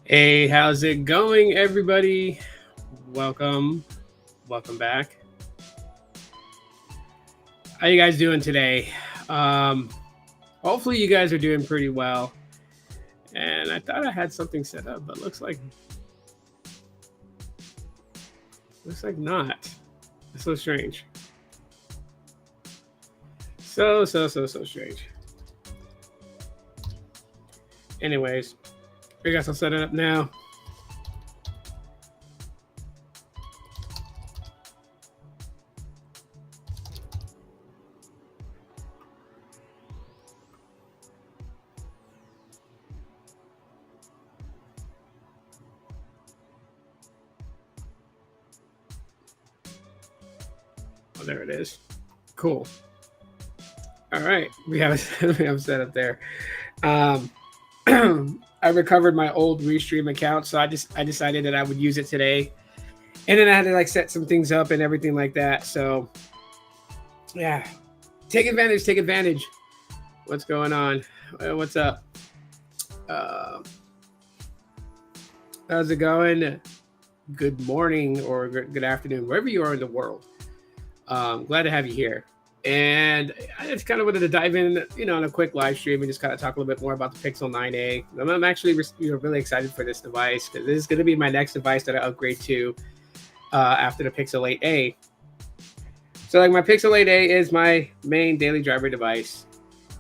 Hey, how's it going, everybody? Welcome back. How you guys doing today? Um, Hopefully you guys are doing pretty well. And I thought I had something set up, but looks like not. It's so strange. So strange. Anyways, I guess I'll set it up now. Oh, there it is. Cool. All right, we have a setup there. Um, I recovered my old Restream account, so I decided that I would use it today, and then I had to like set some things up and everything like that. So yeah, take advantage. Take advantage. What's going on? What's up? How's it going? Good morning or good afternoon, wherever you are in the world. Glad to have you here. And I just kind of wanted to dive in, on a quick live stream and just kind of talk a little bit more about the Pixel 9a. I'm actually, really excited for this device because this is going to be my next device that I upgrade to after the Pixel 8a. So, like, my Pixel 8a is my main daily driver device,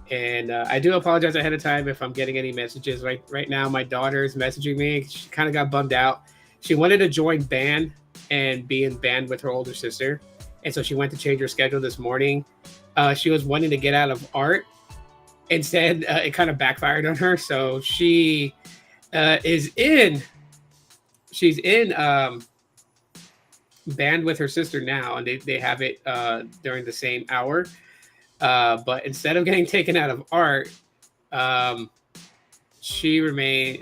and I do apologize ahead of time if I'm getting any messages. Right now, my daughter is messaging me. She kind of got bummed out. She wanted to join band and be in band with her older sister. And so she went to change her schedule this morning. She was wanting to get out of art. Instead, it kind of backfired on her. So she she's in band with her sister now, and they have it during the same hour. But instead of getting taken out of art, she remained,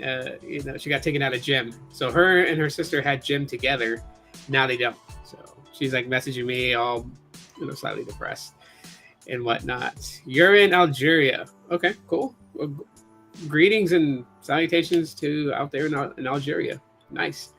she got taken out of gym. So her and her sister had gym together. Now they don't. So she's like messaging me all, slightly depressed and whatnot. You're in Algeria. Okay, cool. Well, greetings and salutations to out there in Algeria. Nice.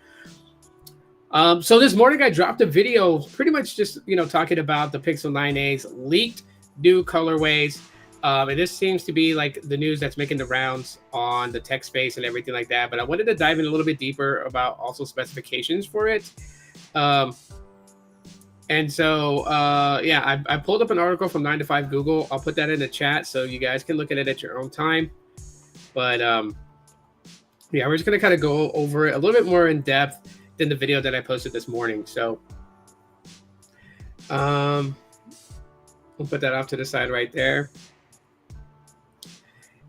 So this morning I dropped a video pretty much just, talking about the Pixel 9a's leaked new colorways. And this seems to be like the news that's making the rounds on the tech space and everything like that. But I wanted to dive in a little bit deeper about also specifications for it. And so, I pulled up an article from 9 to 5 Google. I'll put that in the chat so you guys can look at it at your own time. But we're just going to kind of go over it a little bit more in depth than the video that I posted this morning. So we'll put that off to the side right there.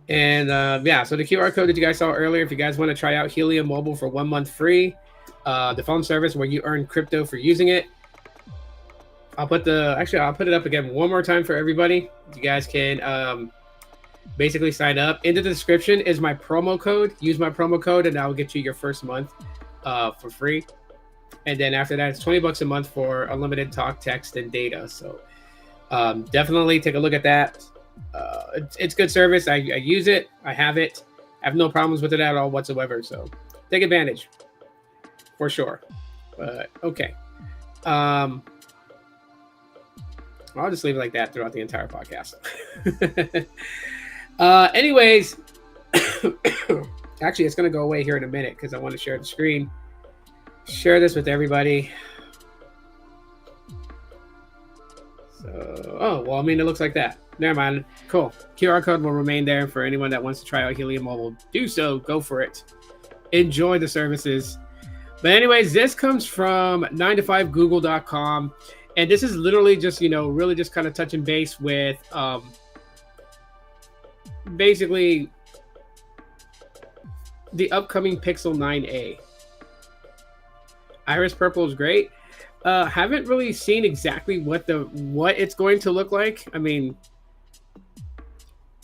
And so the QR code that you guys saw earlier, if you guys want to try out Helium Mobile for 1 month free, the phone service where you earn crypto for using it. I'll put it up again one more time for everybody. You guys can basically sign up. In the description is my promo code. Use my promo code and that will get you your first month for free. And then after that, it's $20 a month for unlimited talk, text, and data. So definitely take a look at that. It's good service. I use it. I have it. I have no problems with it at all whatsoever. So take advantage for sure. But okay. I'll just leave it like that throughout the entire podcast. Anyways, actually, it's going to go away here in a minute because I want to share the screen. Share this with everybody. So, it looks like that. Never mind. Cool. QR code will remain there for anyone that wants to try out Helium Mobile. Do so. Go for it. Enjoy the services. But anyways, this comes from 9to5google.com. And this is literally just, really just kind of touching base with basically the upcoming Pixel 9a. Iris purple is great. Haven't really seen exactly what it's going to look like. I mean,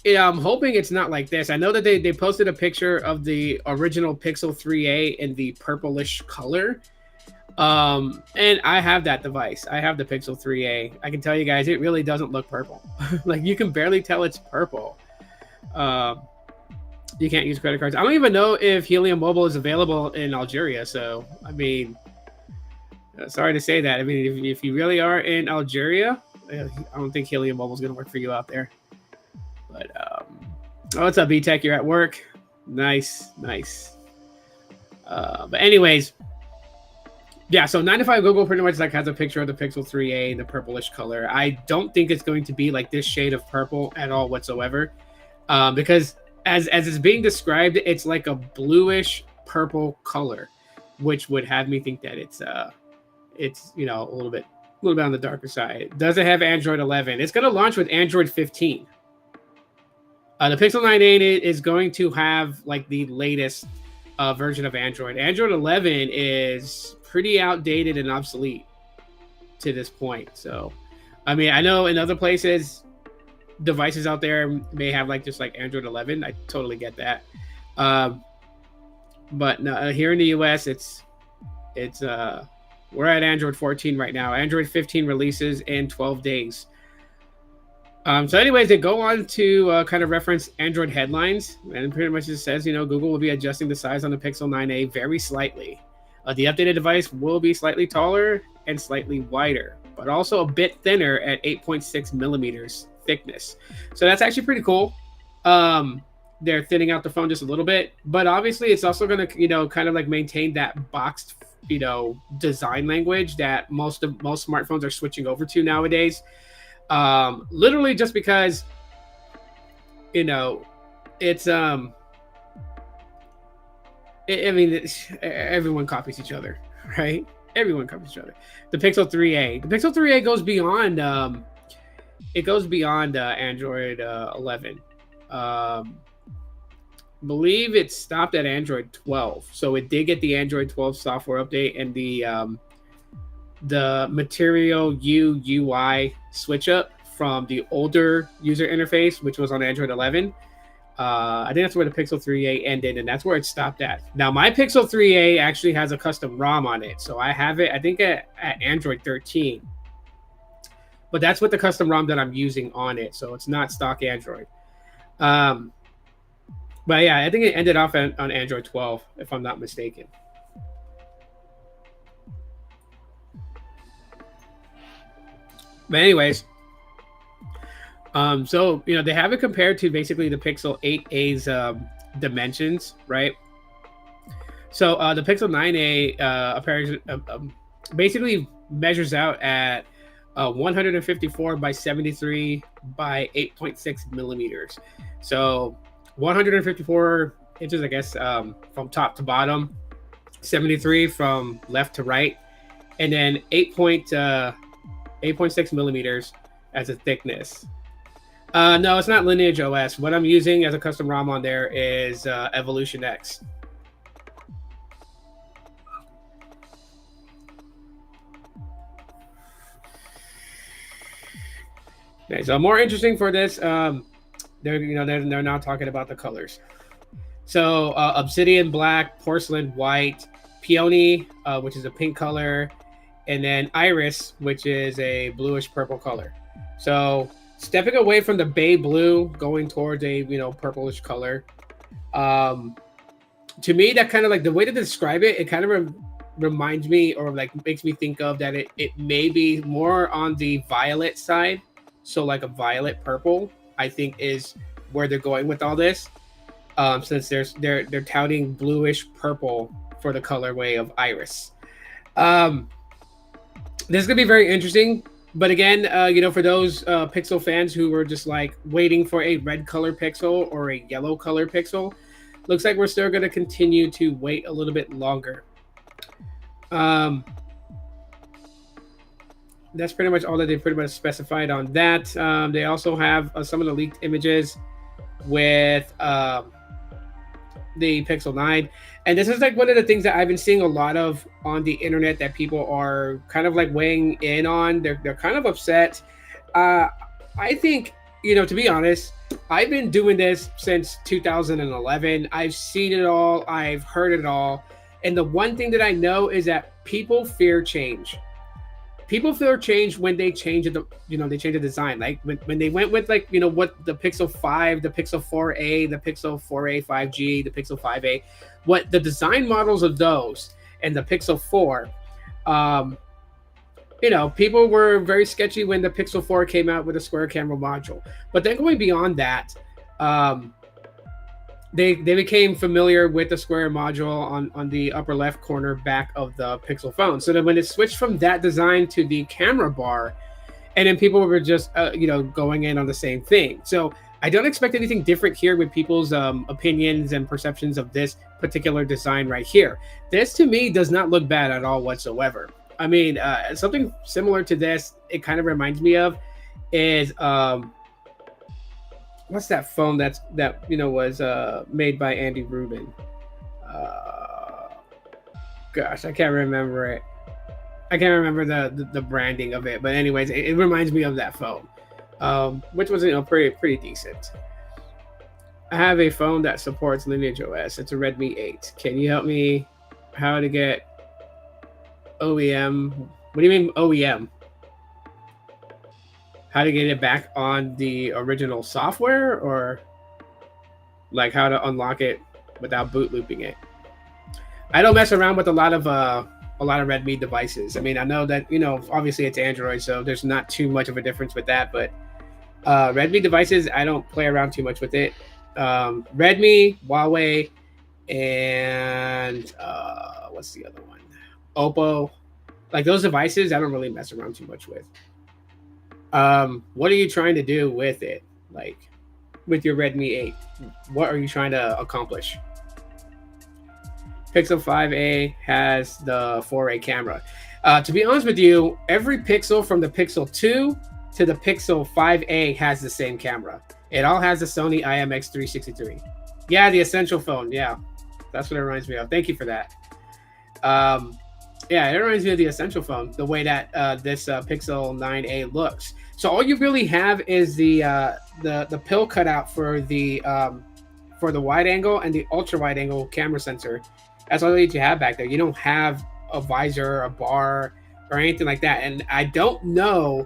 I'm hoping it's not like this. I know that they posted a picture of the original Pixel 3a in the purplish color. And I have that device. I have the Pixel 3a. I can tell you guys, it really doesn't look purple. Like, you can barely tell it's purple. You can't use credit cards. I don't even know if Helium Mobile is available in Algeria. So, I mean, sorry to say that. I mean, if you really are in Algeria, I don't think Helium Mobile is going to work for you out there. But, oh, what's up, B-Tech? You're at work. Nice, nice. But anyways, yeah, so 9 to 5 Google pretty much like has a picture of the Pixel 3a in the purplish color. I don't think it's going to be like this shade of purple at all whatsoever, because as it's being described, it's like a bluish purple color, which would have me think that it's you know, a little bit on the darker side. Does it have Android 11? It's going to launch with Android 15. The Pixel 9a is going to have like the latest version of Android. Android 11 is pretty outdated and obsolete to this point. So, I mean, I know in other places, devices out there may have like just like Android 11. I totally get that. But no, here in the US, it's we're at Android 14 right now. Android 15 releases in 12 days. So anyways, they go on to kind of reference Android headlines, and pretty much it says, you know, Google will be adjusting the size on the Pixel 9a very slightly. The updated device will be slightly taller and slightly wider, but also a bit thinner at 8.6 millimeters thickness. So that's actually pretty cool. They're thinning out the phone just a little bit, but obviously it's also going to, you know, kind of like maintain that boxed, you know, design language that most smartphones are switching over to nowadays. Literally just because, you know, it's everyone copies each other, right? Everyone copies each other. The Pixel 3a goes beyond Android 11. Believe it stopped at Android 12, so it did get the Android 12 software update and the Material UI switch up from the older user interface, which was on Android 11. I think that's where the Pixel 3a ended, and that's where it stopped at. Now, my Pixel 3a actually has a custom ROM on it, so I have it, I think, at Android 13. But that's with the custom ROM that I'm using on it, so it's not stock Android. But yeah, I think it ended off on Android 12, if I'm not mistaken. But anyways, so, you know, they have it compared to basically the Pixel 8a's dimensions, right? So the Pixel 9a basically measures out at 154 by 73 by 8.6 millimeters. So 154 inches, I guess, from top to bottom, 73 from left to right, and then 8.6 millimeters as a thickness. No, it's not Lineage OS. What I'm using as a custom ROM on there is Evolution X. Okay, so more interesting for this, they're now talking about the colors. So Obsidian Black, Porcelain White, Peony, which is a pink color, and then Iris, which is a bluish purple color. So stepping away from the bay blue, going towards a, you know, purplish color. To me, that kind of like the way to describe it, it kind of reminds me, or like makes me think of that it may be more on the violet side. So like a violet purple, I think, is where they're going with all this. Since they're touting bluish purple for the colorway of Iris. This is gonna be very interesting. But again, you know, for those Pixel fans who were just like waiting for a red color Pixel or a yellow color Pixel, looks like we're still going to continue to wait a little bit longer. That's pretty much all that they pretty much specified on that. They also have some of the leaked images with the Pixel 9. And this is like one of the things that I've been seeing a lot of on the internet that people are kind of like weighing in on. They're kind of upset. I think, you know, to be honest, I've been doing this since 2011. I've seen it all. I've heard it all. And the one thing that I know is that people fear change. people feel changed when they change the they change the design. Like when they went with like what the Pixel 5, the Pixel 4a, the Pixel 4a 5G, the Pixel 5a, what the design models of those and the Pixel 4. People were very sketchy when the Pixel 4 came out with a square camera module. But then going beyond that, they became familiar with the square module on the upper left corner back of the Pixel phone. So that when it switched from that design to the camera bar, and then people were just going in on the same thing. So I don't expect anything different here with people's opinions and perceptions of this particular design right here. This to me does not look bad at all whatsoever. I mean, something similar to this, it kind of reminds me of, is what's that phone that was made by Andy Rubin? Gosh, I can't remember it. I can't remember the branding of it, but anyways, it reminds me of that phone, which was pretty decent. I have a phone that supports Lineage OS. It's a Redmi 8. Can you help me how to get OEM? What do you mean OEM? How to get it back on the original software, or like how to unlock it without boot looping it? I don't mess around with a lot of Redmi devices. I mean, I know that obviously it's Android, so there's not too much of a difference with that. But Redmi devices, I don't play around too much with it. Redmi, Huawei, and what's the other one? Oppo. Like those devices, I don't really mess around too much with. What are you trying to do with it? Like with your Redmi 8, what are you trying to accomplish? Pixel 5a has the 4A camera. To be honest with you, every Pixel from the Pixel 2 to the Pixel 5a has the same camera. It all has the Sony IMX363. Yeah, the Essential phone. Yeah, that's what it reminds me of. Thank you for that. Yeah, it reminds me of the Essential phone, the way that this Pixel 9a looks. So all you really have is the pill cutout for the wide angle and the ultra wide angle camera sensor. That's all that you have back there. You don't have a visor, a bar, or anything like that. And I don't know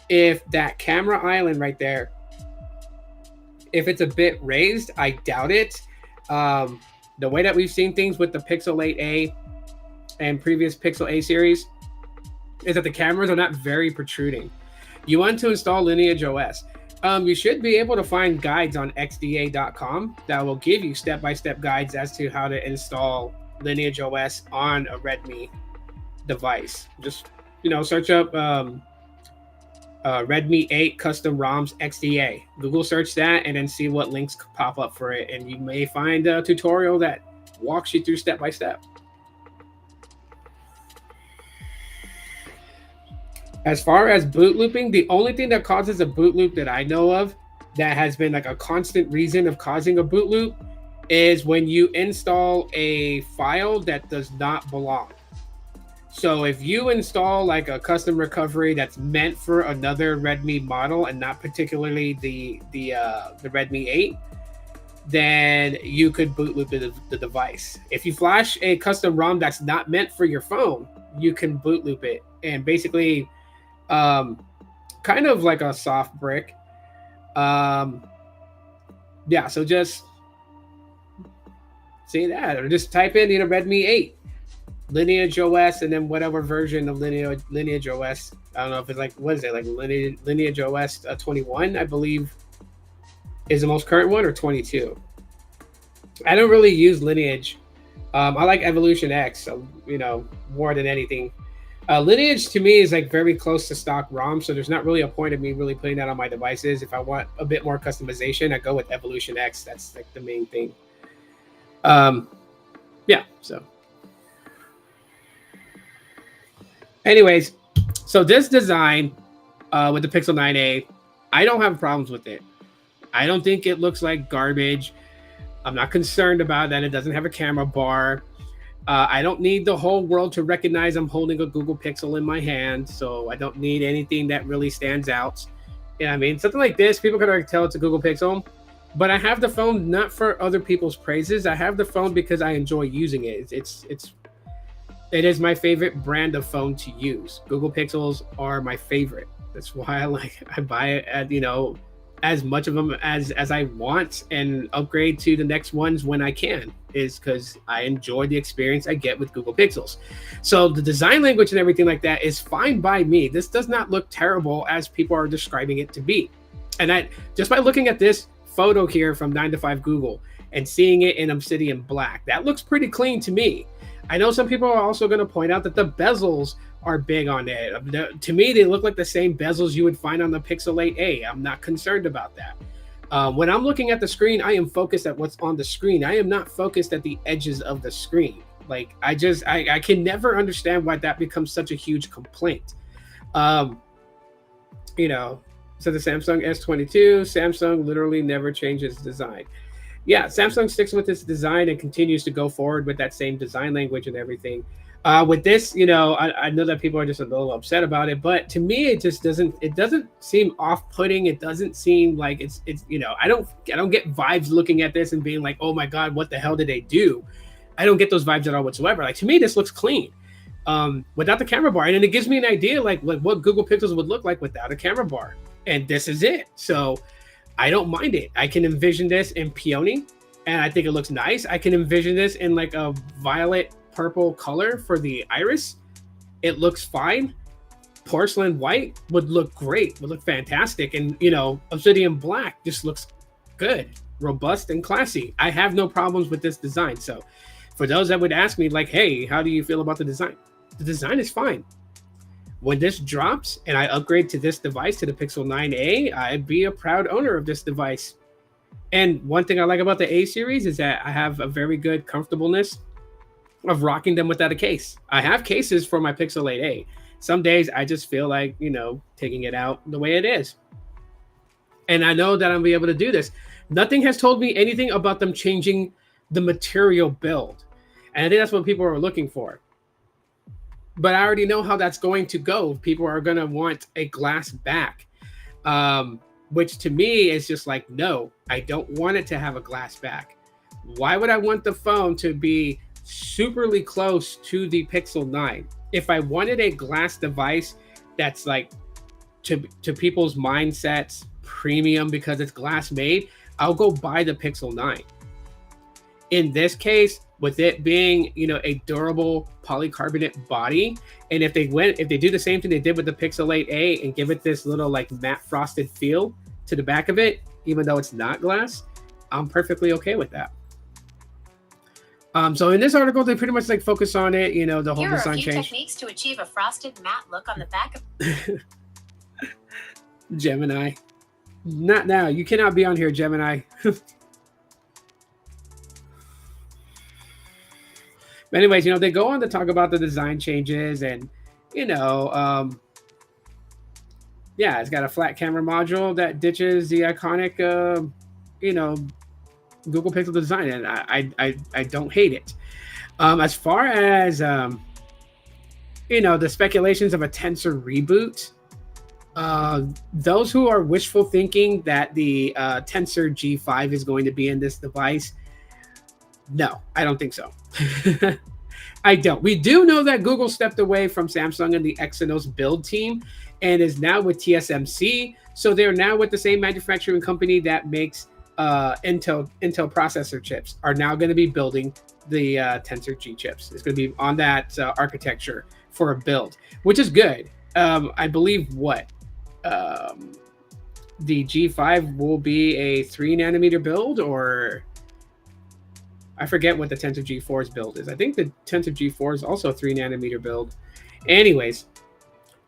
if that camera island right there, if it's a bit raised. I doubt it. The way that we've seen things with the Pixel 8a and previous Pixel A series is that the cameras are not very protruding. You want to install Lineage OS. You should be able to find guides on xda.com that will give you step-by-step guides as to how to install Lineage OS on a Redmi device. Just search up Redmi 8 custom ROMs XDA. Google search that and then see what links pop up for it, and you may find a tutorial that walks you through step-by-step. As far as boot looping, the only thing that causes a boot loop that I know of that has been like a constant reason of causing a boot loop is when you install a file that does not belong. So if you install like a custom recovery that's meant for another Redmi model and not particularly the Redmi 8, then you could boot loop the device. If you flash a custom ROM that's not meant for your phone, you can boot loop it, and basically kind of like a soft brick. Yeah, so just see that, or just type in Redmi 8 Lineage OS, and then whatever version of Lineage OS. I don't know if it's like, what is it, like Lineage OS 21, I believe is the most current one, or 22. I don't really use Lineage. I like Evolution X, more than anything. Lineage to me is like very close to stock ROM, so there's not really a point of me really putting that on my devices. If I want a bit more customization, I go with Evolution X. That's like the main thing. Yeah, so anyways, so this design with the Pixel 9a, I don't have problems with it. I don't think it looks like garbage. I'm not concerned about that. It doesn't have a camera bar. I don't need the whole world to recognize I'm holding a Google Pixel in my hand, so I don't need anything that really stands out. Yeah, I mean, something like this, people can already tell it's a Google Pixel, but I have the phone not for other people's praises. I have the phone because I enjoy using it. It is my favorite brand of phone to use. Google Pixels are my favorite. That's why I buy it at, as much of them as I want, and upgrade to the next ones when I can, is because I enjoy the experience I get with Google Pixels. So the design language and everything like that is fine by me. This does not look terrible as people are describing it to be. And I, just by looking at this photo here from 9 to 5 Google and seeing it in Obsidian Black, that looks pretty clean to me. I know some people are also going to point out that the bezels are big on it. To me, they look like the same bezels you would find on the Pixel 8a. I'm not concerned about that. When I'm looking at the screen, I am focused at what's on the screen. I am not focused at the edges of the screen. Like, I can never understand why that becomes such a huge complaint. So the Samsung S22, Samsung literally never changes design. Yeah, Samsung sticks with its design and continues to go forward with that same design language and everything. With this, I know that people are just a little upset about it, but to me, it just doesn't seem off-putting. It doesn't seem like it's I don't get vibes looking at this and being like, oh my God, what the hell did they do? I don't get those vibes at all whatsoever. Like, to me, this looks clean without the camera bar, and it gives me an idea like what Google Pixels would look like without a camera bar, and this is it. So I don't mind it. I can envision this in peony, and I think it looks nice. I can envision this in like a violet purple color for the iris. It looks fine. Porcelain white would look great, would look fantastic. And Obsidian Black just looks good, robust, and classy. I have no problems with this design. So for those that would ask me like, hey, how do you feel about the design? The design is fine. When this drops and I upgrade to this device, to the Pixel 9a, I'd be a proud owner of this device. And one thing I like about the A series is that I have a very good comfortableness of rocking them without a case. I have cases for my Pixel 8a. Some days I just feel like, taking it out the way it is. And I know that I'll be able to do this. Nothing has told me anything about them changing the material build. And I think that's what people are looking for. But I already know how that's going to go. People are going to want a glass back, which to me is just like, no, I don't want it to have a glass back. Why would I want the phone to be superly close to the Pixel 9? If I wanted a glass device that's like to people's mindsets premium because it's glass made, I'll go buy the Pixel 9. In this case, with it being a durable polycarbonate body, and if they do the same thing they did with the Pixel 8a and give it this little like matte frosted feel to the back of it, even though it's not glass, I'm perfectly okay with that. So in this article, they pretty much like focus on it, the whole design change. Here are a few techniques to achieve a frosted matte look on the back of Gemini. Not now. You cannot be on here, Gemini. But anyways, they go on to talk about the design changes and, yeah, it's got a flat camera module that ditches the iconic, Google Pixel design, and I don't hate it. As far as the speculations of a Tensor reboot, those who are wishful thinking that the Tensor G5 is going to be in this device, no, I don't think so. I don't. We do know that Google stepped away from Samsung and the Exynos build team and is now with TSMC. So they're now with the same manufacturing company that makes Intel processor chips, are now going to be building the Tensor G chips. It's going to be on that architecture for a build, which is good. I believe the G5 will be a 3 nanometer build, or I forget what the Tensor G4's build is. I think the Tensor G4 is also a 3 nanometer build. Anyways,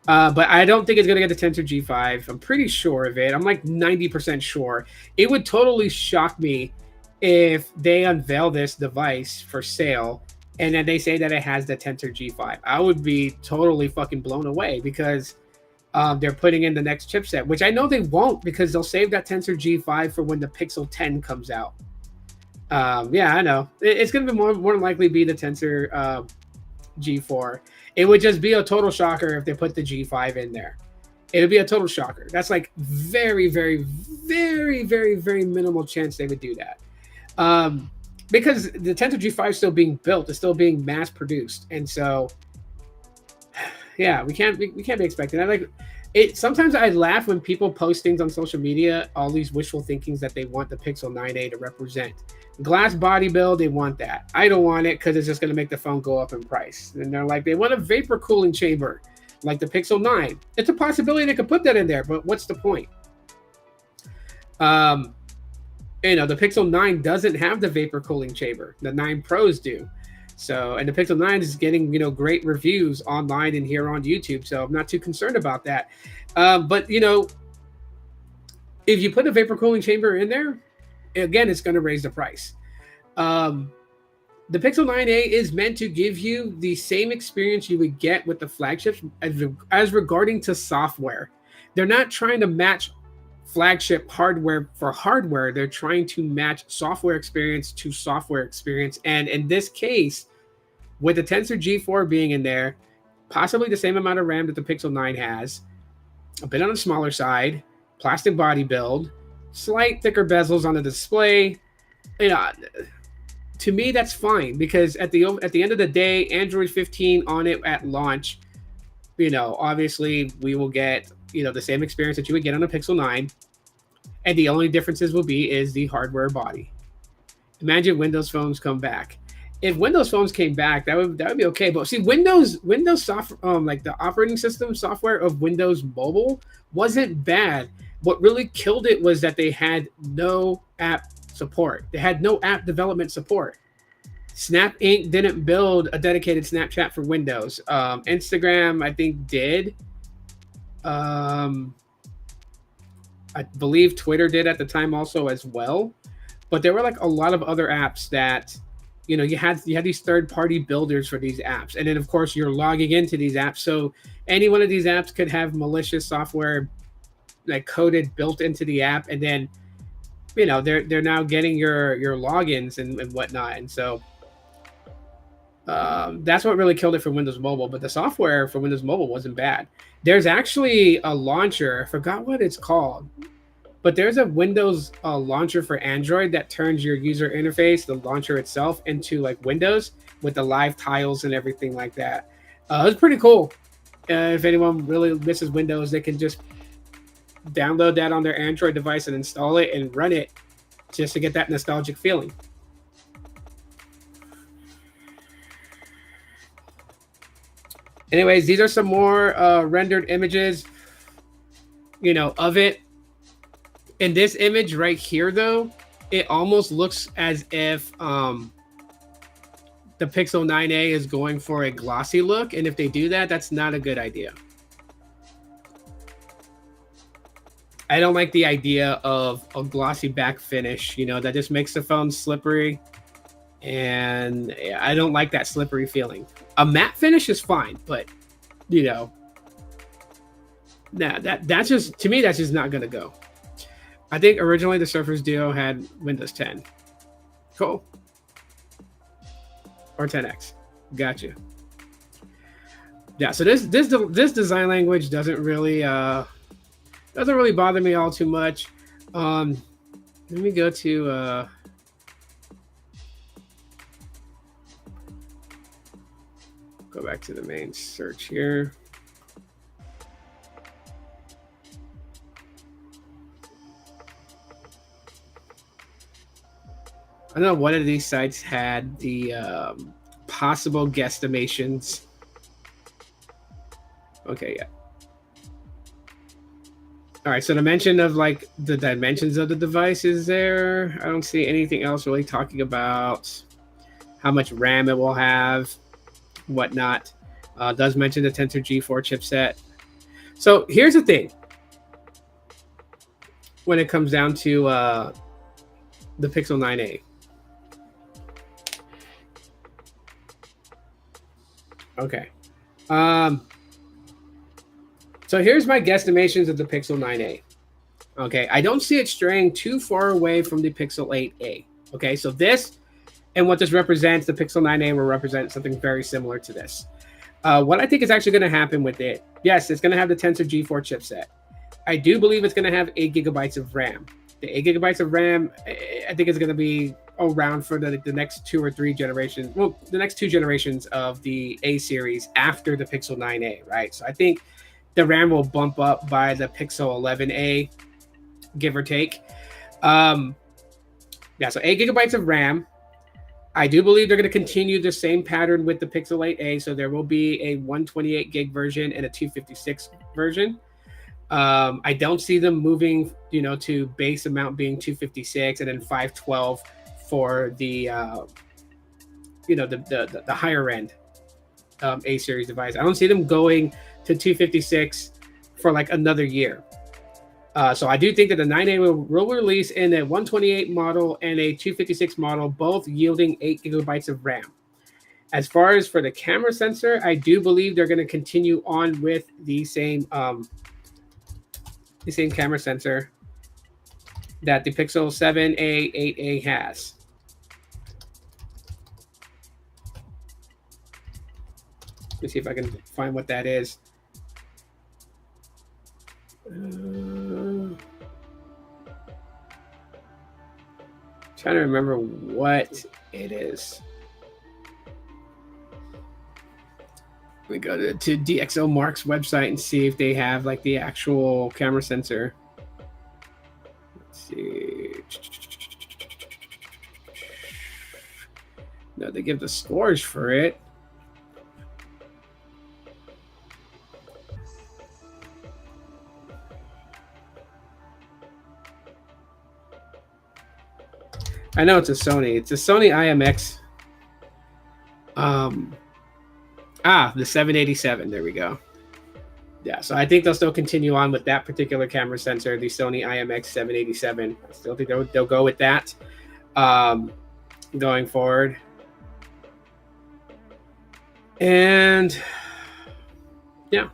but I don't think it's going to get the Tensor G5. I'm pretty sure of it. I'm like 90% sure. It would totally shock me if they unveil this device for sale and then they say that it has the Tensor G5. I would be totally fucking blown away because they're putting in the next chipset, which I know they won't because they'll save that Tensor G5 for when the Pixel 10 comes out. Yeah, I know. It's going to be more than likely be the Tensor G4. It would just be a total shocker if they put the G5 in there. It would be a total shocker. That's like very, very, very, very, very minimal chance they would do that. because the Tensor G5 is still being built, it's still being mass produced, and so yeah, we can't be expecting that. Like it, sometimes I laugh when people post things on social media, all these wishful thinkings that they want the Pixel 9a to represent. Glass body build, they want that. I don't want it because it's just going to make the phone go up in price. And they're like, they want a vapor cooling chamber like the Pixel 9. It's a possibility they could put that in there, but what's the point? You know, the Pixel 9 doesn't have the vapor cooling chamber. The 9 Pros do. So, and the Pixel 9 is getting, you know, great reviews online and here on YouTube. So I'm not too concerned about that. But, you know, if you put a vapor cooling chamber in there, again, it's going to raise the price. The Pixel 9a is meant to give you the same experience you would get with the flagships as regarding to software. They're not trying to match flagship hardware for hardware. They're trying to match software experience to software experience. And in this case, with the Tensor G4 being in there, possibly the same amount of RAM that the Pixel 9 has, a bit on the smaller side, plastic body build, slight thicker bezels on the display, you know, to me that's fine, because at the end of the day, Android 15 on it at launch, you know, obviously we will get, you know, the same experience that you would get on a Pixel 9, and the only differences will be is the hardware body. Imagine Windows phones come back. If Windows phones came back, that would be okay. But see, Windows software, like the operating system software of Windows Mobile wasn't bad. What really killed it was that they had no app support. They had no app development support. Snap Inc. didn't build a dedicated Snapchat for Windows. Instagram, I think, did. I believe Twitter did at the time also as well. But there were like a lot of other apps that, you know, you had these third-party builders for these apps. And then, of course, you're logging into these apps. So any one of these apps could have malicious software like coded built into the app, and then, you know, they're now getting your logins and whatnot. And so that's what really killed it for Windows Mobile. But the software for Windows Mobile wasn't bad. There's actually a launcher, I forgot what it's called, but there's a Windows launcher for Android that turns your user interface, the launcher itself, into like Windows with the live tiles and everything like that. It's pretty cool. If anyone really misses Windows, they can just download that on their Android device and install it and run it just to get that nostalgic feeling. Anyways, these are some more rendered images, you know, of it. In this image right here, though, it almost looks as if the Pixel 9a is going for a glossy look. And if they do that, that's not a good idea. I don't like the idea of a glossy back finish, you know, that just makes the phone slippery. And I don't like that slippery feeling. A matte finish is fine, but, you know, nah, that's just, to me, that's just not going to go. I think originally the Surface Duo had Windows 10. Cool. Or 10X. Gotcha. Yeah, so this design language doesn't really bother me all too much. Let me go to go back to the main search here. I know one of these sites had the possible guesstimations. Okay, yeah. All right, so the mention of like the dimensions of the device is there. I don't see anything else really talking about how much RAM it will have, whatnot. Does mention the Tensor G4 chipset. So here's the thing. When it comes down to the Pixel 9a. Okay. So here's my guesstimations of the Pixel 9a. Okay, I don't see it straying too far away from the Pixel 8a. Okay, so this and what this represents, the Pixel 9a will represent something very similar to this. What I think is actually going to happen with it, yes, it's going to have the Tensor G4 chipset. I do believe it's going to have 8 gigabytes of RAM. The 8 gigabytes of RAM, I think, is going to be around for the next 2 or 3 generations. Well, the next 2 generations of the A series after the Pixel 9a, right? So I think the RAM will bump up by the Pixel 11a, give or take. Yeah, so 8 gigabytes of RAM. I do believe they're going to continue the same pattern with the Pixel 8a. So there will be a 128 gig version and a 256 version. I don't see them moving, to base amount being 256 and then 512 for the, the higher end A series device. I don't see them going to 256 for like another year. So I do think that the 9A will release in a 128 model and a 256 model, both yielding 8 gigabytes of RAM. As far as for the camera sensor, I do believe they're going to continue on with the same camera sensor that the Pixel 7a, 8a has. Let's see if I can find what that is. Trying to remember what it is. We go to DxO Mark's website and see if they have like the actual camera sensor. Let's see. No, they give the scores for it. I know it's a Sony. It's a Sony IMX. The 787. There we go. Yeah, so I think they'll still continue on with that particular camera sensor, the Sony IMX 787. I still think they'll go with that going forward. And yeah,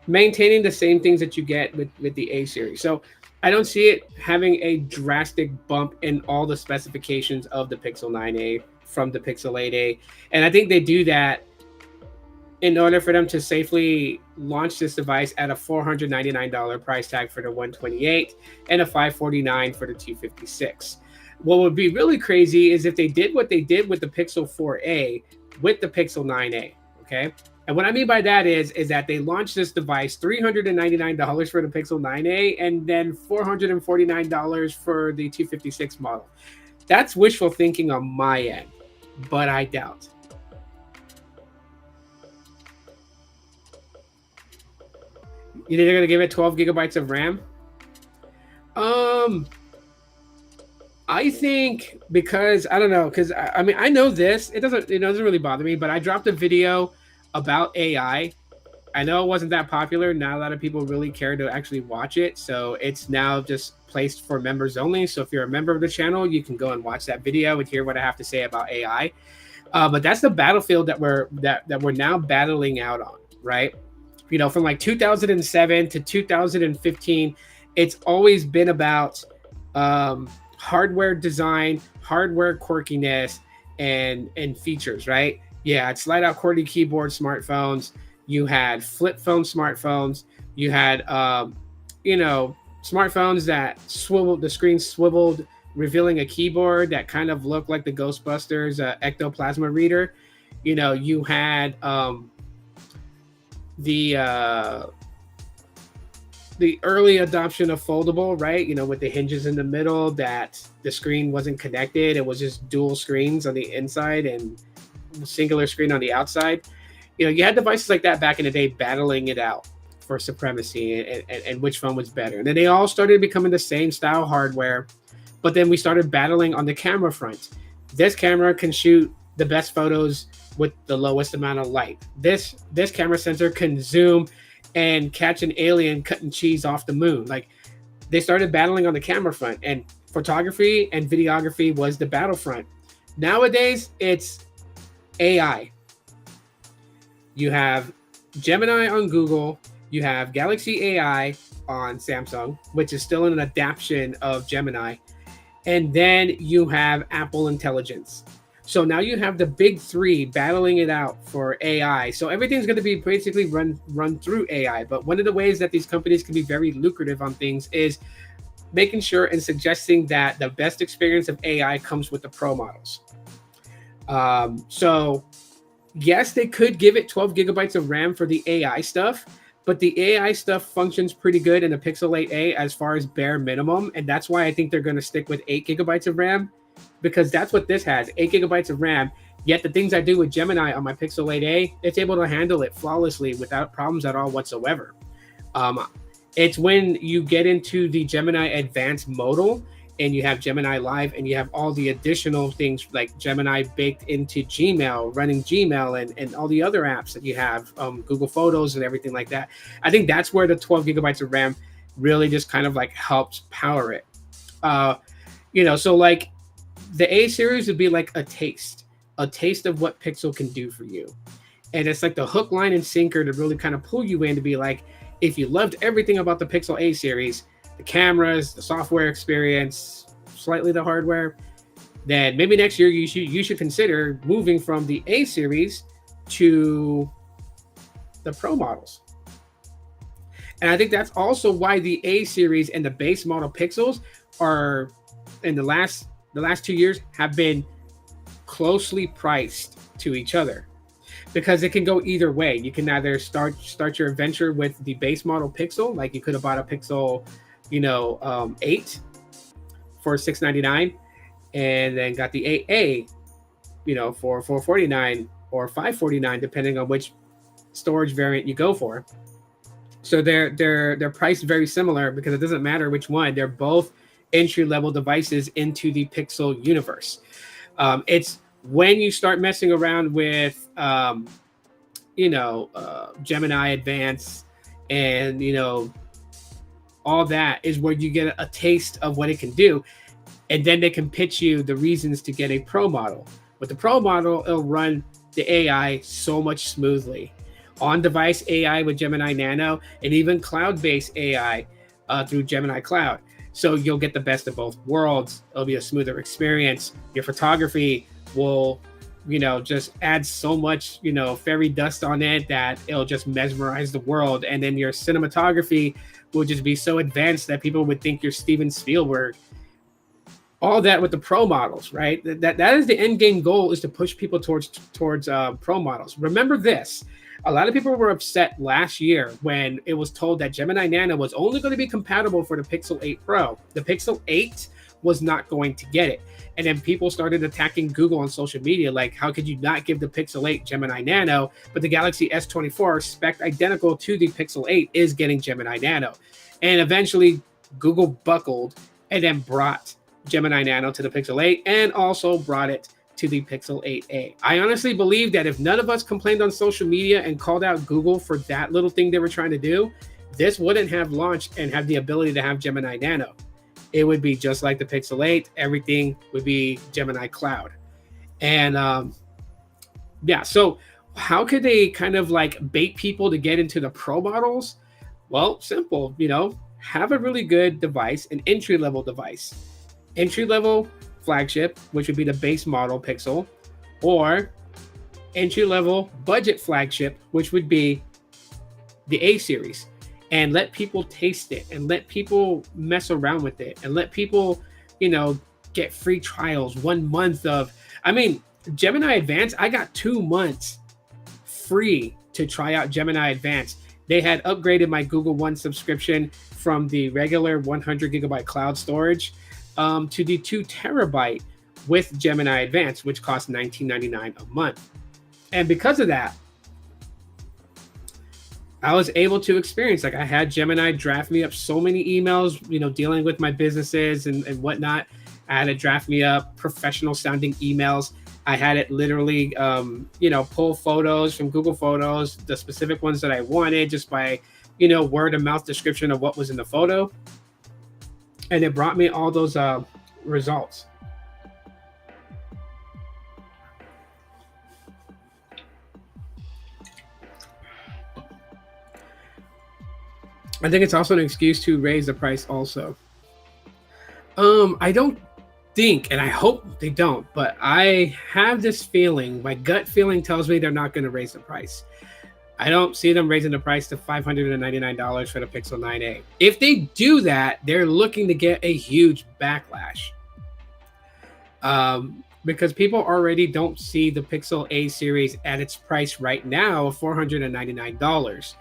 maintaining the same things that you get with the A series. So I don't see it having a drastic bump in all the specifications of the Pixel 9a from the Pixel 8a. And I think they do that in order for them to safely launch this device at a $499 price tag for the 128 and a $549 for the 256. What would be really crazy is if they did what they did with the Pixel 4a with the Pixel 9a, okay? And what I mean by that is that they launched this device $399 for the Pixel 9a and then $449 for the 256 model. That's wishful thinking on my end, but I doubt. You think they're going to give it 12 gigabytes of RAM? I think because, I don't know, because I mean, I know this. It doesn't really bother me, but I dropped a video about AI. I know it wasn't that popular. Not a lot of people really care to actually watch it. So it's now just placed for members only. So if you're a member of the channel, you can go and watch that video and hear what I have to say about AI. But that's the battlefield that we're now battling out on, right? From like 2007 to 2015, it's always been about hardware design, hardware quirkiness, and features, right? Yeah, it's slide out QWERTY keyboard smartphones. You had flip phone smartphones. You had, smartphones that swiveled, the screen swiveled, revealing a keyboard that kind of looked like the Ghostbusters ectoplasma reader. You had the early adoption of foldable, right? With the hinges in the middle, that the screen wasn't connected. It was just dual screens on the inside and singular screen on the outside. You had devices like that back in the day battling it out for supremacy and which phone was better. And then they all started becoming the same style hardware, but then we started battling on the camera front. This camera can shoot the best photos with the lowest amount of light. This camera sensor can zoom and catch an alien cutting cheese off the moon. Like, they started battling on the camera front, and photography and videography was the battlefront. Nowadays, it's AI. You have Gemini on Google, you have Galaxy AI on Samsung, which is still an adaptation of Gemini, and then you have Apple Intelligence. So now you have the big three battling it out for AI. So everything's going to be basically run through AI. But one of the ways that these companies can be very lucrative on things is making sure and suggesting that the best experience of AI comes with the Pro models. So yes, they could give it 12 gigabytes of RAM for the AI stuff, but the AI stuff functions pretty good in the Pixel 8a as far as bare minimum, and that's why I think they're going to stick with 8 gigabytes of RAM, because that's what this has, 8 gigabytes of RAM. Yet the things I do with Gemini on my Pixel 8a, it's able to handle it flawlessly without problems at all whatsoever. It's when you get into the Gemini Advanced modal and you have Gemini Live and you have all the additional things like Gemini baked into Gmail, running Gmail and all the other apps that you have, Google Photos and everything like that. I think that's where the 12 gigabytes of RAM really just kind of like helps power it. So like the A series would be like a taste of what Pixel can do for you. And it's like the hook, line, and sinker to really kind of pull you in to be like, if you loved everything about the Pixel A series, the cameras, the software experience, slightly the hardware, then maybe next year you should consider moving from the A series to the Pro models. And I think that's also why the A series and the base model Pixels are in the last 2 years have been closely priced to each other, because it can go either way. You can either start your adventure with the base model Pixel, like you could have bought a Pixel, 8 for $699, and then got the 8A, for $449 or $549, depending on which storage variant you go for. So they're priced very similar because it doesn't matter which one. They're both entry-level devices into the Pixel universe. It's when you start messing around with, Gemini Advance and, all that is where you get a taste of what it can do. And then they can pitch you the reasons to get a Pro model. With the Pro model, it'll run the AI so much smoothly. On-device AI with Gemini Nano, and even cloud-based AI through Gemini Cloud. So you'll get the best of both worlds. It'll be a smoother experience. Your photography will, just add so much, fairy dust on it that it'll just mesmerize the world. And then your cinematography will just be so advanced that people would think you're Steven Spielberg. All that with the Pro models, right? That is the end game goal, is to push people towards Pro models. Remember this. A lot of people were upset last year when it was told that Gemini Nano was only going to be compatible for the Pixel 8 Pro. The Pixel 8 was not going to get it. And then people started attacking Google on social media, like, how could you not give the Pixel 8 Gemini Nano, but the Galaxy S24, spec identical to the Pixel 8, is getting Gemini Nano. And eventually Google buckled and then brought Gemini Nano to the Pixel 8 and also brought it to the Pixel 8a. I honestly believe that if none of us complained on social media and called out Google for that little thing they were trying to do, this wouldn't have launched and have the ability to have Gemini Nano. It would be just like the Pixel 8. Everything would be Gemini Cloud. And so how could they kind of like bait people to get into the Pro models? Well, simple, have a really good device, an entry-level device. Entry-level flagship, which would be the base model Pixel, or entry-level budget flagship, which would be the A series. And let people taste it and let people mess around with it and let people, get free trials, 1 month of, Gemini Advance, I got 2 months free to try out Gemini Advance. They had upgraded my Google One subscription from the regular 100 gigabyte cloud storage to the 2 terabyte with Gemini Advance, which costs $19.99 a month. And because of that, I was able to experience, I had Gemini draft me up so many emails, dealing with my businesses and whatnot. I had it draft me up professional sounding emails. I had it literally, pull photos from Google Photos, the specific ones that I wanted, just by, word of mouth description of what was in the photo. And it brought me all those results. I think it's also an excuse to raise the price also. I don't think, and I hope they don't, but I have this feeling, my gut feeling tells me they're not going to raise the price. I don't see them raising the price to $599 for the Pixel 9a. If they do that, they're looking to get a huge backlash. Because people already don't see the Pixel A series at its price right now of $499.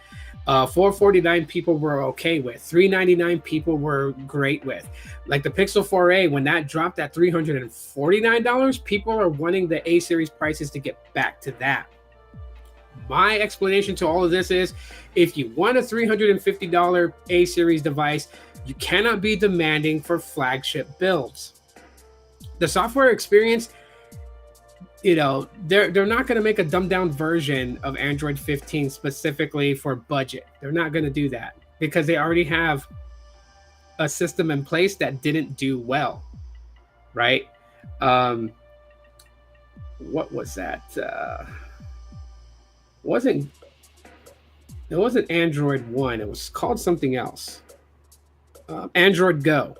$449 people were okay with. $399 people were great with. Like the Pixel 4a, when that dropped at $349, people are wanting the A series prices to get back to that. My explanation to all of this is, if you want a $350 A series device, you cannot be demanding for flagship builds. The software experience, you know, they're not going to make a dumbed down version of Android 15 specifically for budget. They're not going to do that because they already have a system in place that didn't do well, right? What was that? It wasn't Android 1. It was called something else. Android Go.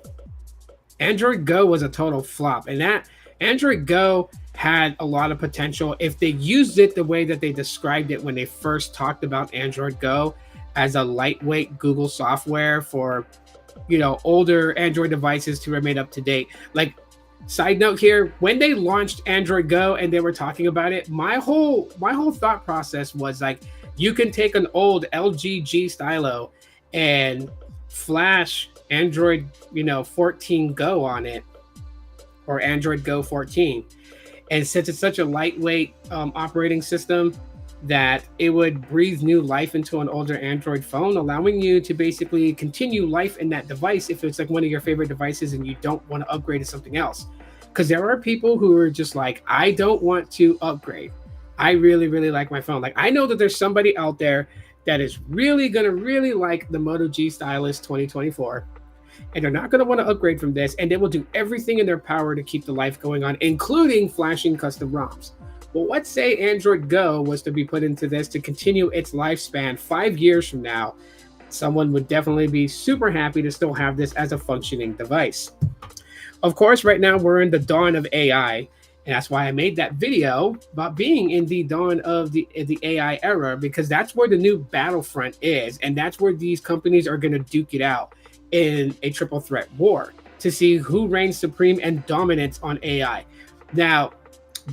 Android Go was a total flop, and that Android Go had a lot of potential if they used it the way that they described it when they first talked about Android Go, as a lightweight Google software for, you know, older Android devices to remain up to date. Like, side note here, when they launched Android Go and they were talking about it, my whole thought process was like, you can take an old LG G Stylo and flash Android, 14 Go on it, or Android Go 14. And since it's such a lightweight operating system, that it would breathe new life into an older Android phone, allowing you to basically continue life in that device if it's like one of your favorite devices and you don't want to upgrade to something else. Because there are people who are just like, I don't want to upgrade. I really, really like my phone. Like, I know that there's somebody out there that is really going to really like the Moto G Stylus 2024. And they're not going to want to upgrade from this. And they will do everything in their power to keep the life going on, including flashing custom ROMs. Well, let's say Android Go was to be put into this to continue its lifespan 5 years from now. Someone would definitely be super happy to still have this as a functioning device. Of course, right now we're in the dawn of AI. And that's why I made that video about being in the dawn of the AI era, because that's where the new battlefront is. And that's where these companies are going to duke it out in a triple threat war to see who reigns supreme and dominance on AI. Now,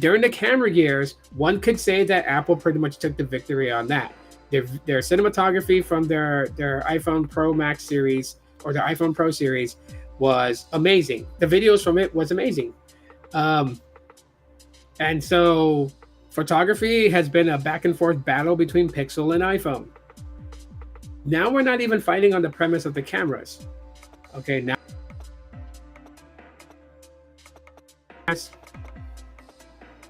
during the camera years, one could say that Apple pretty much took the victory on that. Their cinematography from their iPhone Pro Max series, or their iPhone Pro series, was amazing. The videos from it was amazing. And so photography has been a back and forth battle between Pixel and iPhone. Now we're not even fighting on the premise of the cameras. Okay, now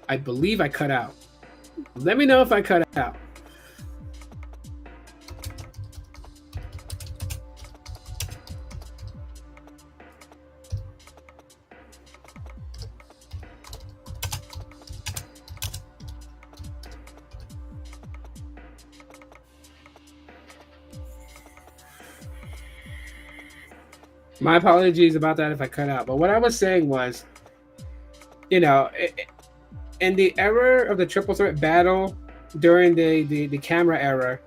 I believe I cut out. Let me know if I cut out. My apologies about that if I cut out. But what I was saying was, in the era of the triple threat battle during the camera era,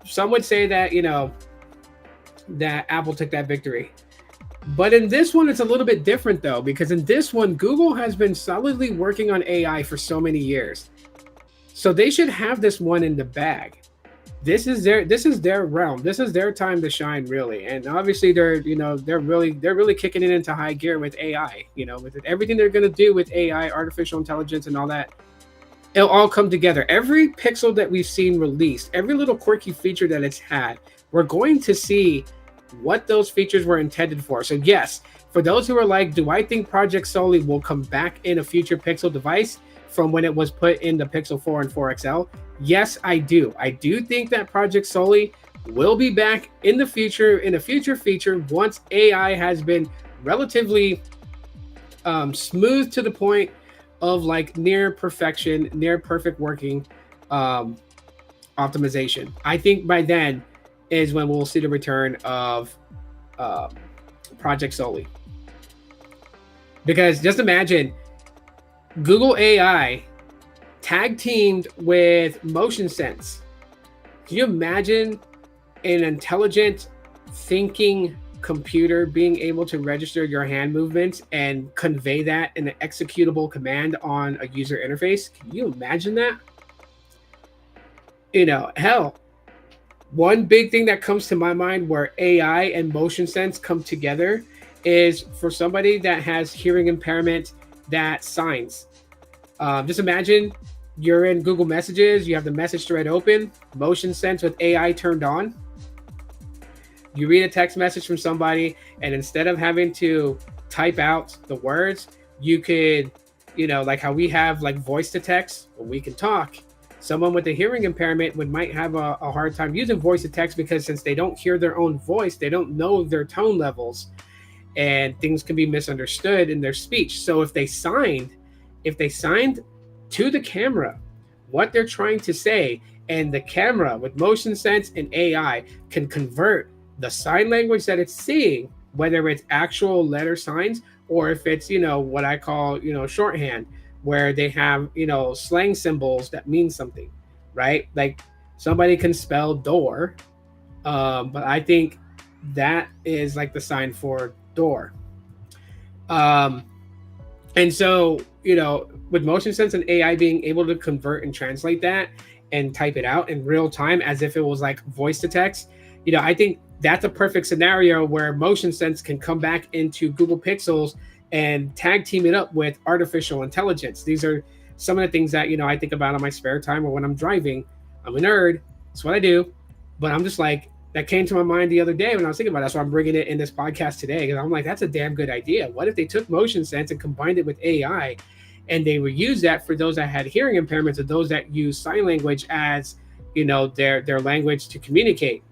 some would say that, that Apple took that victory. But in this one, it's a little bit different, though, because in this one, Google has been solidly working on AI for so many years. So they should have this one in the bag. This is their realm. This is their time to shine, really. And obviously they're really kicking it into high gear with AI, with everything they're going to do with AI, artificial intelligence and all that. It'll all come together. Every Pixel that we've seen released, every little quirky feature that it's had, we're going to see what those features were intended for. So yes, for those who are like, do I think Project Soli will come back in a future Pixel device from when it was put in the Pixel 4 and 4 XL? Yes, I do. I do think that Project Soli will be back in the future, in a future feature, once AI has been relatively smooth to the point of like near perfection, near perfect working optimization. I think by then is when we'll see the return of Project Soli. Because just imagine Google AI tag teamed with Motion Sense Can you imagine an intelligent thinking computer being able to register your hand movements and convey that in an executable command on a user interface? Can you imagine that? Hell, one big thing that comes to my mind where AI and motion sense come together is for somebody that has hearing impairment that signs. Just imagine you're in Google Messages, you have the message thread open, motion sense with AI turned on. You read a text message from somebody, and instead of having to type out the words, you could, like how we have like voice to text, well, we can talk. Someone with a hearing impairment might have a hard time using voice to text because since they don't hear their own voice, they don't know their tone levels, and things can be misunderstood in their speech. So if they signed to the camera what they're trying to say, and the camera with motion sense and AI can convert the sign language that it's seeing, whether it's actual letter signs or if it's what I call shorthand, where they have slang symbols that mean something, right? Like somebody can spell door, but I think that is like the sign for door. And so with motion sense and AI being able to convert and translate that and type it out in real time as if it was like voice to text, I think that's a perfect scenario where motion sense can come back into Google Pixels and tag team it up with artificial intelligence. These are some of the things that I think about on my spare time or when I'm driving. I'm a nerd, that's what I do, but I'm just like, that came to my mind the other day when I was thinking about it. So I'm bringing it in this podcast today because I'm like, that's a damn good idea. What if they took motion sense and combined it with AI, and they would use that for those that had hearing impairments or those that use sign language as their language to communicate?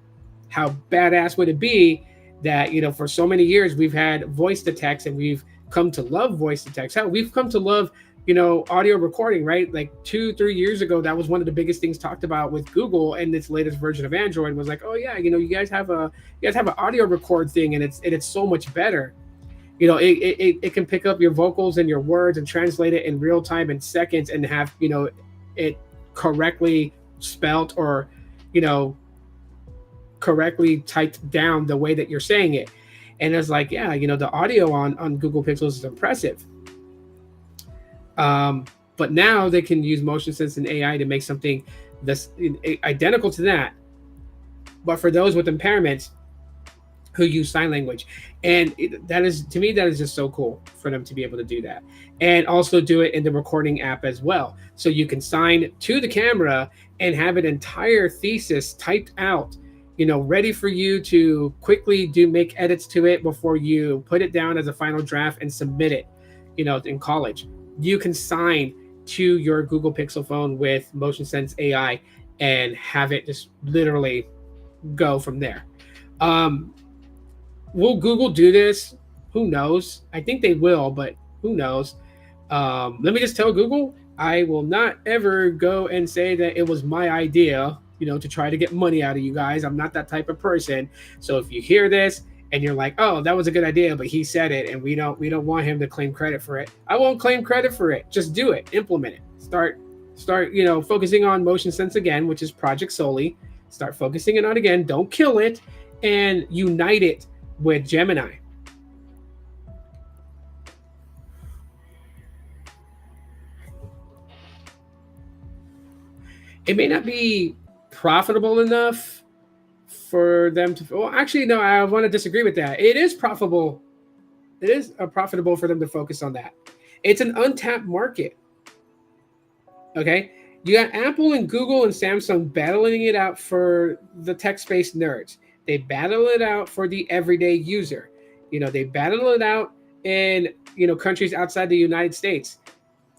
How badass would it be that for so many years we've had voice to text, and we've come to love voice to text. How we've come to love audio recording, right? Like 2-3 years ago, that was one of the biggest things talked about with Google and its latest version of Android was like, oh yeah, you guys have an audio record thing, and it's so much better. It can pick up your vocals and your words and translate it in real time in seconds and have it correctly spelt or correctly typed down the way that you're saying it. And it's like, yeah, the audio on Google Pixels is impressive. But now they can use motion sense and AI to make something that's identical to that, but for those with impairments who use sign language. And that is just so cool for them to be able to do that, and also do it in the recording app as well. So you can sign to the camera and have an entire thesis typed out, ready for you to quickly make edits to it before you put it down as a final draft and submit it, in college. You can sign to your Google Pixel phone with motion sense AI and have it just literally go from there. Will Google do this? Who knows? I think they will, but who knows? Let me just tell Google, I will not ever go and say that it was my idea, to try to get money out of you guys. I'm not that type of person. So if you hear this and you're like, oh, that was a good idea, but he said it, and we don't want him to claim credit for it, I won't claim credit for it. Just do it, implement it. Start focusing on motion sense again, which is Project Soli. Start focusing it on again. Don't kill it, and unite it with Gemini. It may not be profitable enough for them to, well, actually, no, I want to disagree with that. It is profitable. It is profitable for them to focus on that. It's an untapped market. Okay. You got Apple and Google and Samsung battling it out for the tech-based nerds. They battle it out for the everyday user. They battle it out in, countries outside the United States.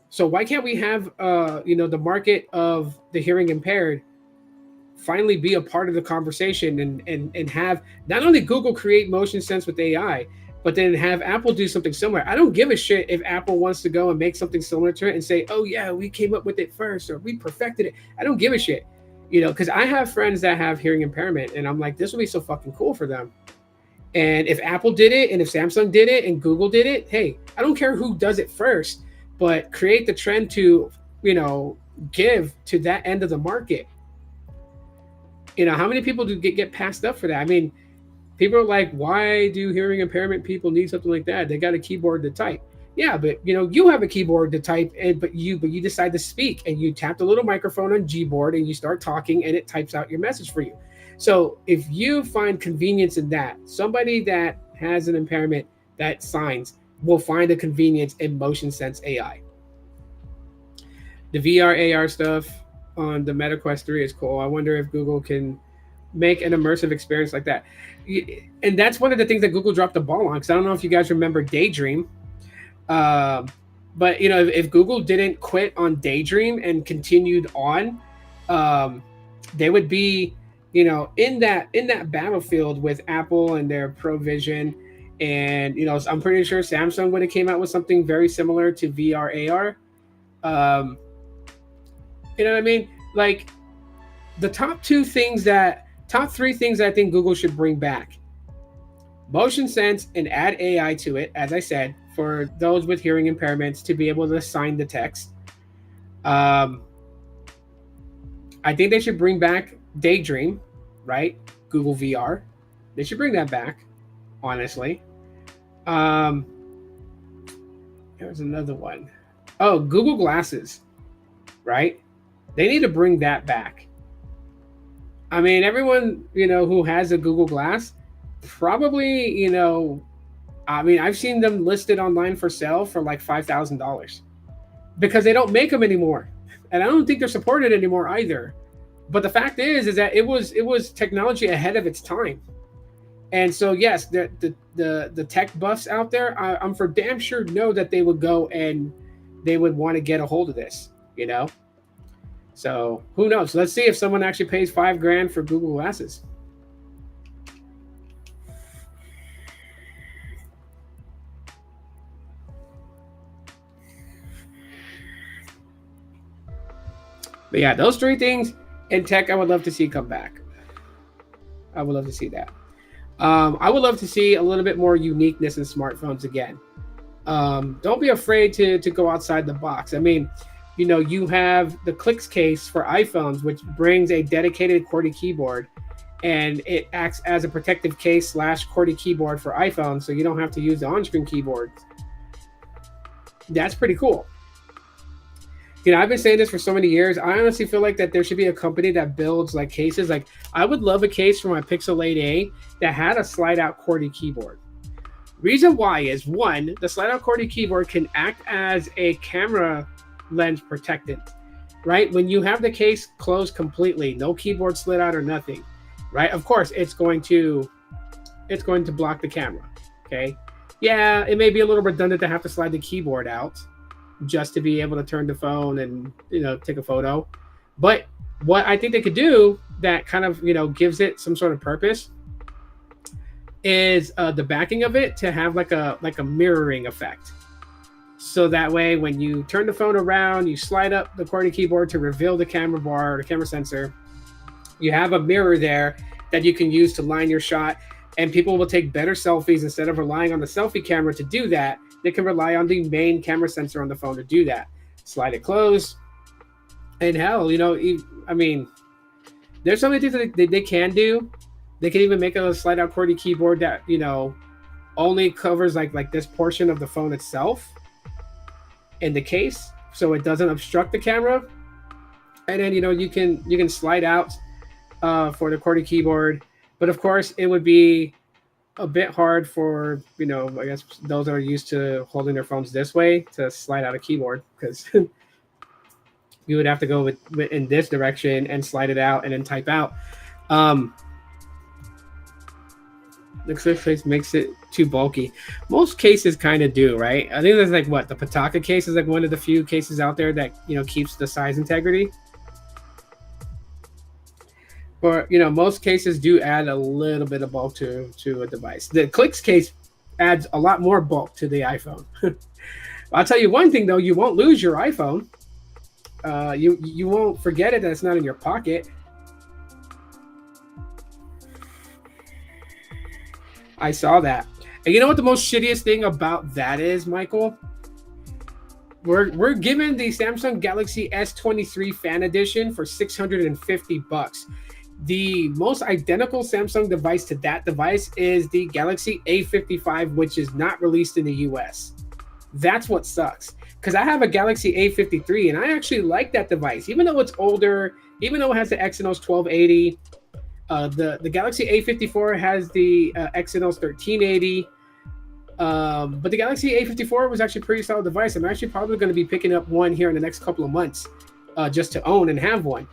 So why can't we have, the market of the hearing impaired finally be a part of the conversation and have not only Google create motion sense with AI, but then have Apple do something similar? I don't give a shit if Apple wants to go and make something similar to it and say, oh yeah, we came up with it first, or we perfected it. I don't give a shit, because I have friends that have hearing impairment, and I'm like, this would be so fucking cool for them. And if Apple did it, and if Samsung did it, and Google did it, hey, I don't care who does it first, but create the trend to, give to that end of the market. How many people do get passed up for that? I mean, people are like, why do hearing impairment people need something like that? They got a keyboard to type. Yeah, but you have a keyboard to type, and but you decide to speak, and you tap the little microphone on Gboard, and you start talking, and it types out your message for you. So if you find convenience in that, somebody that has an impairment that signs will find a convenience in motion sense AI. The VR AR stuff on the Meta Quest 3 is cool. I wonder if Google can make an immersive experience like that. And that's one of the things that Google dropped the ball on. Because I don't know if you guys remember Daydream, but if Google didn't quit on Daydream and continued on, they would be in that battlefield with Apple and their Provision. And I'm pretty sure Samsung would have came out with something very similar to VR AR. You know what I mean? Like the top three things that I think Google should bring back: motion sense and add AI to it, as I said, for those with hearing impairments to be able to sign the text. I think they should bring back Daydream, right? Google VR. They should bring that back, honestly. There's another one. Oh, Google Glasses, right? They need to bring that back. I mean, everyone, who has a Google Glass, probably, I mean, I've seen them listed online for sale for like $5,000 because they don't make them anymore. And I don't think they're supported anymore either. But the fact is that it was technology ahead of its time. And so, yes, the tech buffs out there, I'm for damn sure know that they would go and they would want to get a hold of this, So who knows? Let's see if someone actually pays $5,000 for Google Glasses. But yeah, those three things in tech, I would love to see come back. I would love to see that. I would love to see a little bit more uniqueness in smartphones again. Don't be afraid to go outside the box. I mean, you have the Clicks case for iPhones, which brings a dedicated QWERTY keyboard, and it acts as a protective case / QWERTY keyboard for iPhones, so you don't have to use the on-screen keyboard. That's pretty cool. I've been saying this for so many years. I honestly feel like that there should be a company that builds like cases. Like I would love a case for my Pixel 8a that had a slide-out QWERTY keyboard. Reason why is, one, the slide-out QWERTY keyboard can act as a camera lens protectant, right? When you have the case closed completely, no keyboard slid out or nothing, right? Of course, it's going to block the camera. Okay, yeah, it may be a little redundant to have to slide the keyboard out just to be able to turn the phone and take a photo. But what I think they could do that kind of gives it some sort of purpose is the backing of it to have like a mirroring effect. So that way, when you turn the phone around, you slide up the QWERTY keyboard to reveal the camera bar or the camera sensor. You have a mirror there that you can use to line your shot, and people will take better selfies instead of relying on the selfie camera to do that. They can rely on the main camera sensor on the phone to do that. Slide it closed, and hell, I mean, there's so many things that they can do. They can even make a slide-out QWERTY keyboard that only covers like this portion of the phone itself in the case, so it doesn't obstruct the camera. And then you can slide out for the QWERTY keyboard, but of course it would be a bit hard for I guess those that are used to holding their phones this way to slide out a keyboard, because you would have to go in this direction and slide it out and then type out. The Click case makes it too bulky. Most cases kind of do, right? I think there's like the Pataka case is like one of the few cases out there that keeps the size integrity. But most cases do add a little bit of bulk to a device. The Clicks case adds a lot more bulk to the iPhone. I'll tell you one thing though, you won't lose your iPhone. You won't forget it that it's not in your pocket. I saw that. And you know what the most shittiest thing about that is, Michael? We're giving the Samsung Galaxy S23 Fan Edition for $650. The most identical Samsung device to that device is the Galaxy A55, which is not released in the US. That's what sucks. Because I have a Galaxy A53 and I actually like that device, even though it's older, even though it has the Exynos 1280. The Galaxy A54 has the Exynos 1380. But the Galaxy A54 was actually a pretty solid device. I'm actually probably going to be picking up one here in the next couple of months just to own and have one.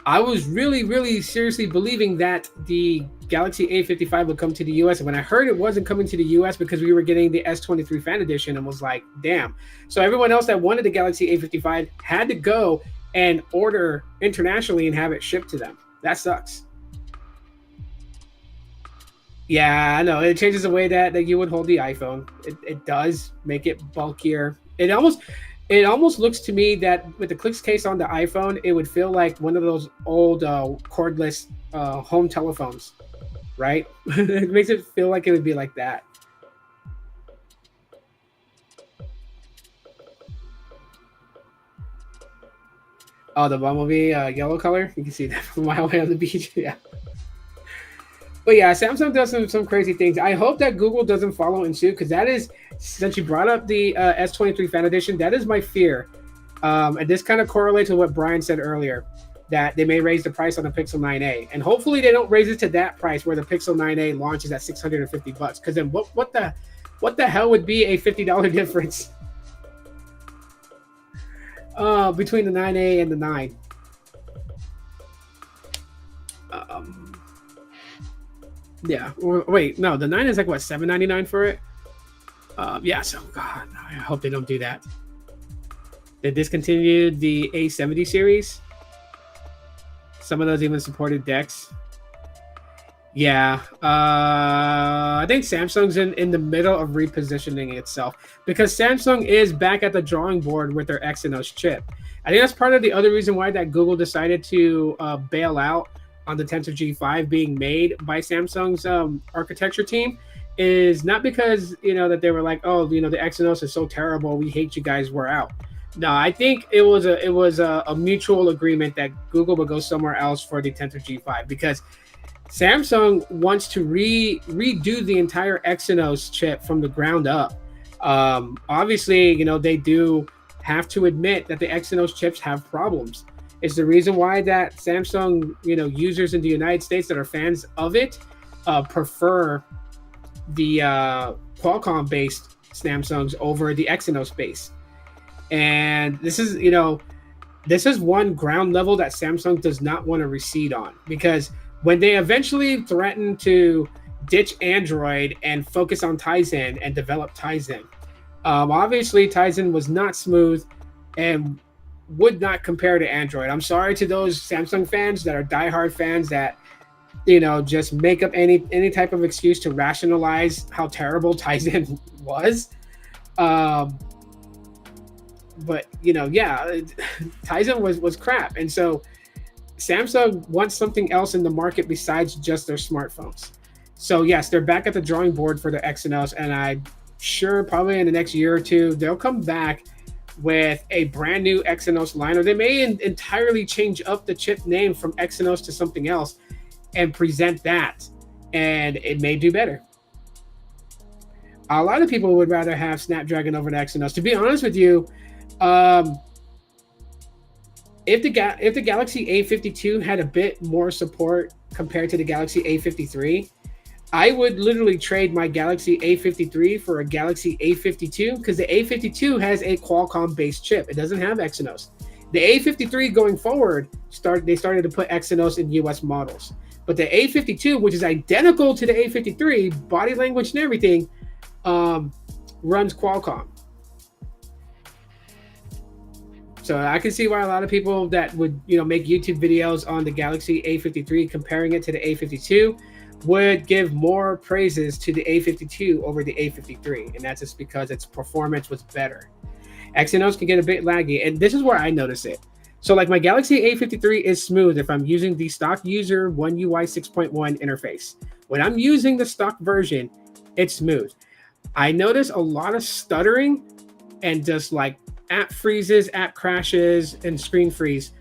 I was really, really seriously believing that the Galaxy A55 would come to the US. And when I heard it wasn't coming to the US because we were getting the S23 Fan Edition, and was like, damn. So everyone else that wanted the Galaxy A55 had to go and order internationally and have it shipped to them. That sucks. Yeah, I know. It changes the way that you would hold the iPhone. It does make it bulkier. It almost looks to me that with the Clicks case on the iPhone, it would feel like one of those old cordless home telephones, right? It makes it feel like it would be like that. Oh, the Bumblebee yellow color. You can see that from a mile away on the beach. Yeah. But yeah, Samsung does some crazy things. I hope that Google doesn't follow in suit, because that is, since you brought up the S23 Fan Edition, that is my fear. And this kind of correlates with what Brian said earlier, that they may raise the price on the Pixel 9a, and hopefully they don't raise it to that price where the Pixel 9a launches at $650. Because then what the hell would be a $50 difference between the 9a and the 9? Yeah. Wait, no, the 9 is like what, $799 for it? Yeah. So God, I hope they don't do that. They discontinued the A70 series. Some of those even supported DeX. Yeah. I think Samsung's in the middle of repositioning itself, because Samsung is back at the drawing board with their Exynos chip. I think that's part of the other reason why that Google decided to bail out on the Tensor G5 being made by Samsung's architecture team, is not because that they were like, oh, the Exynos is so terrible, we hate you guys, we're out. No, I think it was a mutual agreement that Google would go somewhere else for the Tensor G5, because Samsung wants to redo the entire Exynos chip from the ground up. Obviously, they do have to admit that the Exynos chips have problems. It's the reason why that Samsung, users in the United States that are fans of it prefer the Qualcomm-based Samsungs over the Exynos-based. And this is one ground level that Samsung does not want to recede on, because when they eventually threaten to ditch Android and focus on Tizen and develop Tizen, obviously Tizen was not smooth and would not compare to Android. I'm sorry to those Samsung fans that are diehard fans that just make up any type of excuse to rationalize how terrible Tizen was. But Tizen was crap, and so Samsung wants something else in the market besides just their smartphones. So yes, they're back at the drawing board for the Exynos, and I'm sure probably in the next year or two they'll come back with a brand new Exynos line, or they may entirely change up the chip name from Exynos to something else and present that, and it may do better. A lot of people would rather have Snapdragon over the Exynos. To be honest with you, if the Galaxy A52 had a bit more support compared to the Galaxy A53, I would literally trade my Galaxy A53 for a Galaxy A52, because the A52 has a Qualcomm-based chip. It doesn't have Exynos. The A53 going forward, they started to put Exynos in US models. But the A52, which is identical to the A53, body language and everything, runs Qualcomm. So I can see why a lot of people that would make YouTube videos on the Galaxy A53 comparing it to the A52 would give more praises to the A52 over the A53, and that's just because its performance was better. Exynos can get a bit laggy, and this is where I notice it. So like my Galaxy A53 is smooth if I'm using the stock user One UI 6.1 interface. When I'm using the stock version, it's smooth. I notice a lot of stuttering and just like app freezes, app crashes, and screen freeze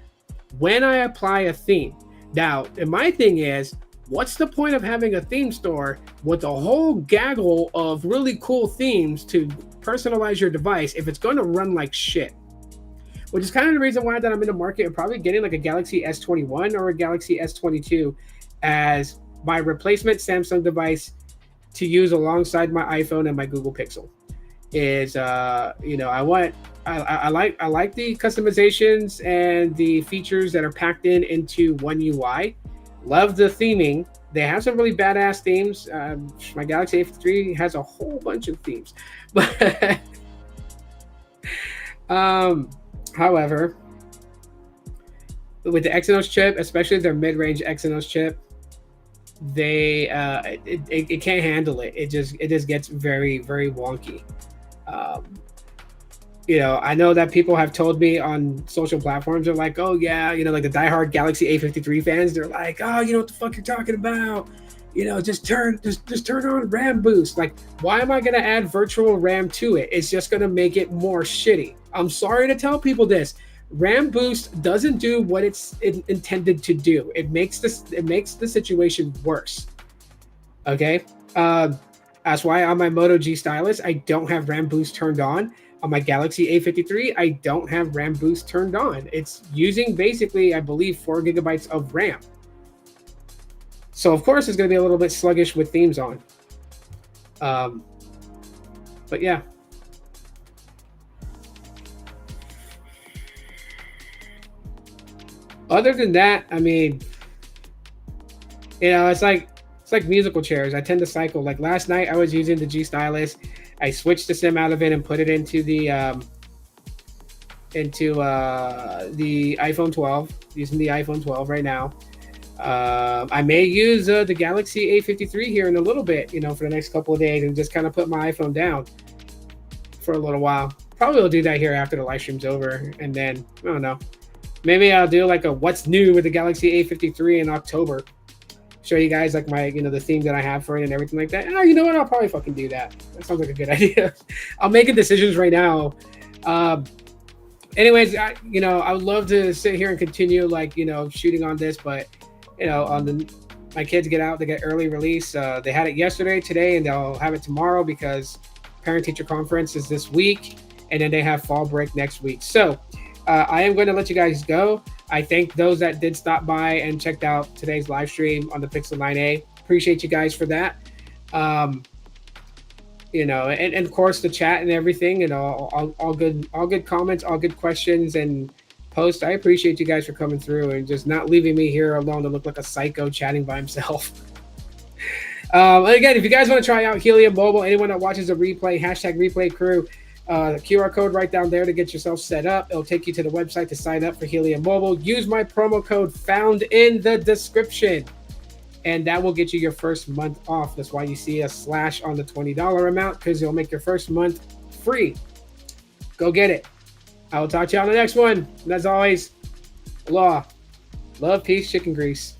when I apply a theme. Now, and my thing is, what's the point of having a theme store with a whole gaggle of really cool themes to personalize your device if it's going to run like shit? Which is kind of the reason why that I'm in the market and probably getting like a Galaxy S21 or a Galaxy S22 as my replacement Samsung device to use alongside my iPhone and my Google Pixel. Is I like the customizations and the features that are packed into one UI. Love the theming. They have some really badass themes. My Galaxy A53 has a whole bunch of themes, but however, with the Exynos chip, especially their mid-range Exynos chip, it can't handle it. It just gets very, very wonky. I know that people have told me on social platforms, they're like, oh yeah, like the diehard Galaxy A53 fans, they're like, oh, you know what the fuck you're talking about? Just turn on RAM boost. Like, why am I gonna add virtual RAM to it? It's just gonna make it more shitty. I'm sorry to tell people this. RAM boost doesn't do what it's intended to do. It makes the situation worse. Okay. That's why on my Moto G stylus, I don't have RAM boost turned on. On my Galaxy A53, I don't have RAM boost turned on. It's using basically, I believe, 4 gigabytes of RAM. So of course it's going to be a little bit sluggish with themes on. But yeah. Other than that, I mean, it's like musical chairs. I tend to cycle. Like last night, I was using the G stylus. I switched the SIM out of it and put it into the iPhone 12. Using the iPhone 12 right now. I may use the Galaxy A53 here in a little bit, for the next couple of days, and just kind of put my iPhone down for a little while. Probably will do that here after the live stream's over, and then I don't know. Maybe I'll do like a what's new with the Galaxy A53 in October. Show you guys like my, the theme that I have for it and everything like that. Oh, you know what? I'll probably fucking do that. That sounds like a good idea. I'm making decisions right now. Anyways, I would love to sit here and continue shooting on this, but my kids get out, they get early release. They had it yesterday, today, and they'll have it tomorrow because parent-teacher conference is this week, and then they have fall break next week. So I am going to let you guys go. I thank those that did stop by and checked out today's live stream on the Pixel 9a. Appreciate you guys for that. And of course the chat and everything, all good comments, all good questions and posts. I appreciate you guys for coming through and just not leaving me here alone to look like a psycho chatting by himself. Again, if you guys want to try out Helium Mobile, anyone that watches a replay, #replay crew, the QR code right down there to get yourself set up. It'll take you to the website to sign up for Helium Mobile. Use my promo code found in the description, and that will get you your first month off. That's why you see a slash on the $20 amount, because it'll make your first month free. Go get it. I will talk to you on the next one. And as always, aloha, love, peace, chicken grease.